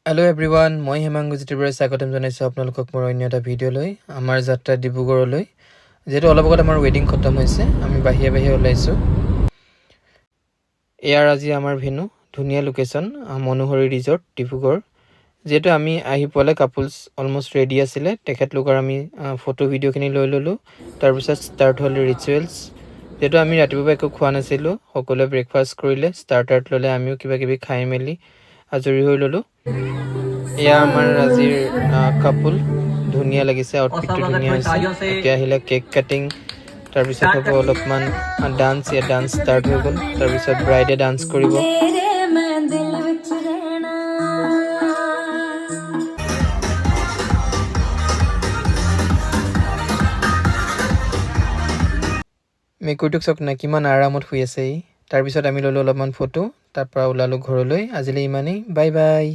Hello' everyone, মই হেমাংগু জ্যোতিৰ্বৰাই স্বাগতম জনাইছোঁ আপোনালোকক মোৰ অন্য এটা ভিডিঅ'লৈ। আমাৰ যাত্ৰা ডিব্ৰুগড়লৈ। যিহেতু অলপ আগত আমাৰ ৱেডিং খতম হৈছে, আমি বাহিৰে ওলাইছোঁ। এয়াৰ আজি আমাৰ ভেনু, ধুনীয়া লোকেশ্যন, মনোহৰি ৰিজৰ্ট ডিব্ৰুগড়। যিহেতু আমি আহি পোৱালে কাপলছ অলমষ্ট ৰেডি আছিলে, তেখেতলোকৰ আমি ফটো ভিডিঅ'খিনি লৈ ল'লোঁ। তাৰপিছত ষ্টাৰ্ট হ'ল ৰিচুৱেলছ। যিহেতু আমি ৰাতিপুৱা একো খোৱা নাছিলোঁ, সকলোৱে ব্ৰেকফাষ্ট কৰিলে, ষ্টাৰ্টাৰত ল'লে, আমিও কিবাকিবি খাই মেলি আজৰি হৈ ল'লোঁ। এয়া আমাৰ আজিৰ কাপল, ধুনীয়া লাগিছে, আউটফিটটো ধুনীয়া হৈছে। এতিয়া আহিলে কেক কাটিং, তাৰপিছত হ'ব অলপমান ডান্স। ইয়াত ডান্স ষ্টাৰ্ট হৈ গ'ল। তাৰপিছত ব্ৰাইডে ডান্স কৰিব। মেকুৰীটোক চাওক না, কিমান আৰামত শুই আছে ই। তাৰপিছত আমি ল'লোঁ অলপমান ফটো, তাৰপৰা ওলালোঁ ঘৰলৈ। আজিলৈ ইমানেই, বাই বাই।